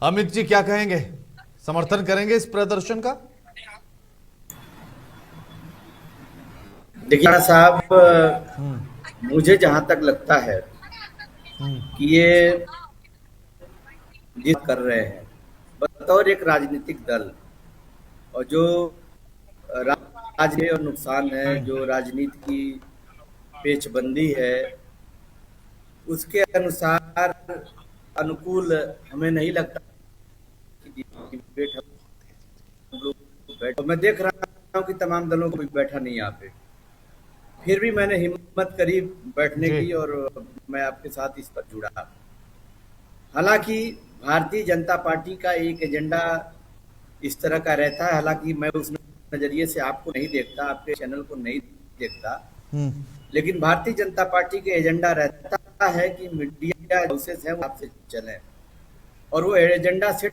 अमित जी क्या कहेंगे, समर्थन करेंगे इस प्रदर्शन का? देखिए साहब, हम्म। मुझे जहां तक लगता है हम्म। कि ये जिस कर रहे हैं बतौर एक राजनीतिक दल, और जो राज्य और नुकसान है, जो राजनीति की पेचबंदी है, उसके अनुसार अनुकूल हमें नहीं लगता कि डिबेट हम लोग बैठ। मैं देख रहा हूँ कि तमाम दलों को कोई बैठा नहीं यहाँ पे, फिर भी मैंने हिम्मत करी बैठने जी। की और मैं आपके साथ इस पर जुड़ा। हालांकि भारतीय जनता पार्टी का एक एजेंडा इस तरह का रहता है, हालांकि मैं उस नजरिए से आपको नहीं देखता, आपके चैनल को नहीं देखता, हम्म। लेकिन भारतीय जनता पार्टी के एजेंडा रहता है कि मीडिया हाउसेस हैं वो आपसे चलें, और वो एजेंडा सेट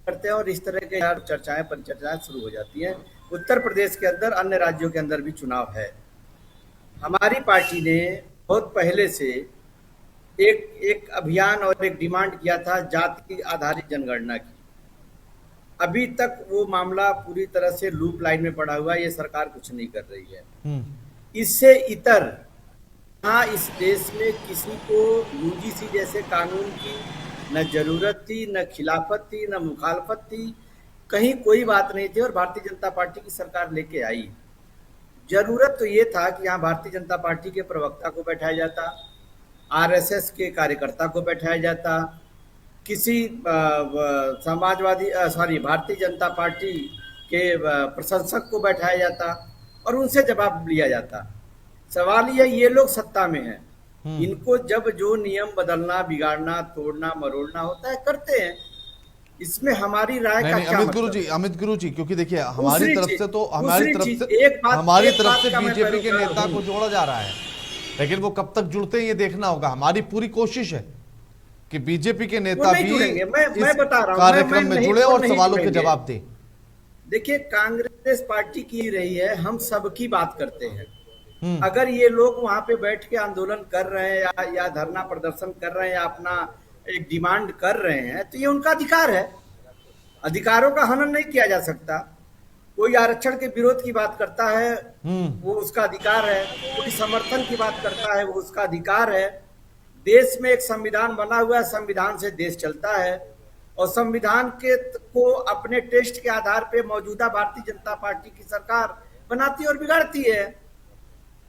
करते हैं और इस तरह के चर्चाएं परिचर्चाएं शुरू हो जाती हैं। उत्तर प्रदेश के अंदर, अन्य राज्यों के अंदर भी चुनाव है। हमारी पार्टी ने बहुत पहले से एक एक अभियान और एक डिमांड किया था जाति आधारित जनगणना की। अभी तक वो मामला पूरी तरह से लूप लाइन में पड़ा हुआ है, ये सरकार कुछ नहीं कर रही है। हम्म। इससे इतर यहाँ इस देश में किसी को यूजीसी जैसे कानून की न जरूरत थी, न खिलाफत थी, न मुखालफत थी, कहीं कोई बात नहीं थी, और भारतीय जनता पार्टी की सरकार लेके आई। जरूरत तो ये था कि यहाँ भारतीय जनता पार्टी के प्रवक्ता को बैठाया जाता, आरएसएस के कार्यकर्ता को बैठाया जाता, किसी समाजवादी सॉरी भारतीय जनता पार्टी के प्रशंसक को बैठाया जाता और उनसे जवाब लिया जाता। सवाल ये लोग सत्ता में हैं, हम्म। इनको जब जो नियम बदलना, बिगाड़ना, तोड़ना, मरोड़ना होता है करते हैं। इसमें हमारी राय नहीं का नहीं, क्या मतलब है? अमित गुरु जी, क्योंकि देखिए हमारी दूसरी तरफ चीज से तो दूसरी चीज एक हमारी तरफ बात से का मैं बीजेपी के पैरोकार नेता हूं। को जोड़ा जा रहा है, लेकिन वो कब तक जुड़ते हैं ये देखना होगा। हमारी पूरी कोशिश है कि बीजेपी के वो नेता नहीं भी जुड़ेंगे, इस मैं बता रहा हूं, मैं कार्यक्रम में नहीं, जुड़े वो और नहीं सवालों के जुड़ेंगे। जवाब दें। देखिए, कांग्रेस पार्टी की रही है, हम सबकी बात करते हैं। हम्म। अगर ये लोग वहां पे बैठ के आंदोलन कर रहे हैं या धरना प्रदर्शन कर रहे हैं या अपना एक डिमांड कर रहे हैं, तो ये उनका अधिकार है। अधिकारों का हनन नहीं किया जा सकता। कोई आरक्षण के विरोध की बात करता है, हम्म। वो उसका अधिकार है। कोई समर्थन की बात करता है, वो उसका अधिकार है। देश में एक संविधान बना हुआ है, संविधान से देश चलता है, और संविधान के को अपने टेस्ट के आधार पर मौजूदा भारतीय जनता पार्टी की सरकार बनाती और बिगाड़ती है।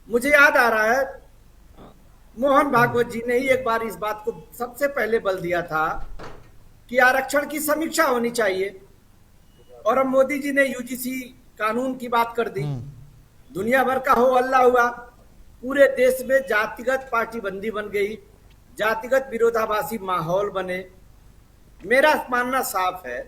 मुझे याद आ रहा है, मोहन भागवत जी ने ही एक बार इस बात को सबसे पहले बल दिया था कि आरक्षण की समीक्षा होनी चाहिए, और अब मोदी जी ने यूजीसी कानून की बात कर दी। हम्म। दुनिया भर का हो अल्लाह हुआ, पूरे देश में जातिगत पार्टीबंदी बन गई, जातिगत विरोधाभासी माहौल बने। मेरा मानना साफ है,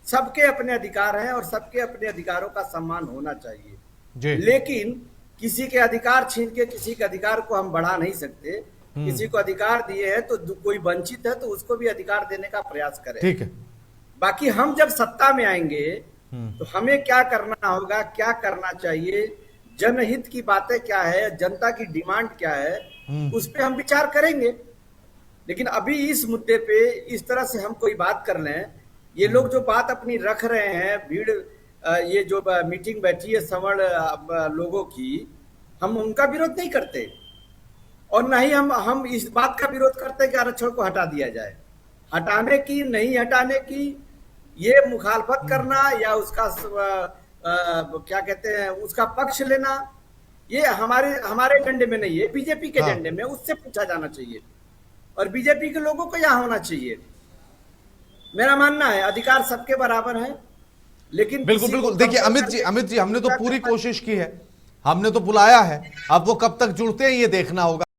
सबके अपने अधिकार हैं और सबके अपने अधिकारों का सम्मान होना चाहिए, जी। लेकिन किसी के अधिकार छीन के किसी के अधिकार को हम बढ़ा नहीं सकते। किसी को अधिकार दिए हैं तो कोई वंचित है तो उसको भी अधिकार देने का प्रयास करें। ठीक है। बाकी हम जब सत्ता में आएंगे तो हम्म। हमें क्या करना होगा, क्या करना चाहिए, जनहित की बातें क्या है, जनता की डिमांड क्या है, उस पर हम विचार करेंगे। लेकिन अभी इस मुद्दे पे इस तरह से हम कोई बात कर लें, ये लोग जो बात अपनी रख रहे हैं, भीड़ ये जो मीटिंग बैठी है सवर्ण लोगों की, हम उनका विरोध नहीं करते, और न ही हम इस बात का विरोध करते कि आरक्षण को हटा दिया जाए। हटाने की नहीं हटाने की, ये मुखालफत करना या उसका क्या कहते हैं उसका पक्ष लेना, ये हमारे एजेंडे में नहीं है, बीजेपी के हाँ। एजेंडे में। उससे पूछा जाना चाहिए और बीजेपी के लोगों को यहाँ होना चाहिए। मेरा मानना है अधिकार सबके बराबर है, लेकिन बिल्कुल किसी को बिल्कुल। देखिए अमित जी, हमने तो पूरी कोशिश की है, हमने तो बुलाया है, अब वो कब तक जुड़ते हैं ये देखना होगा।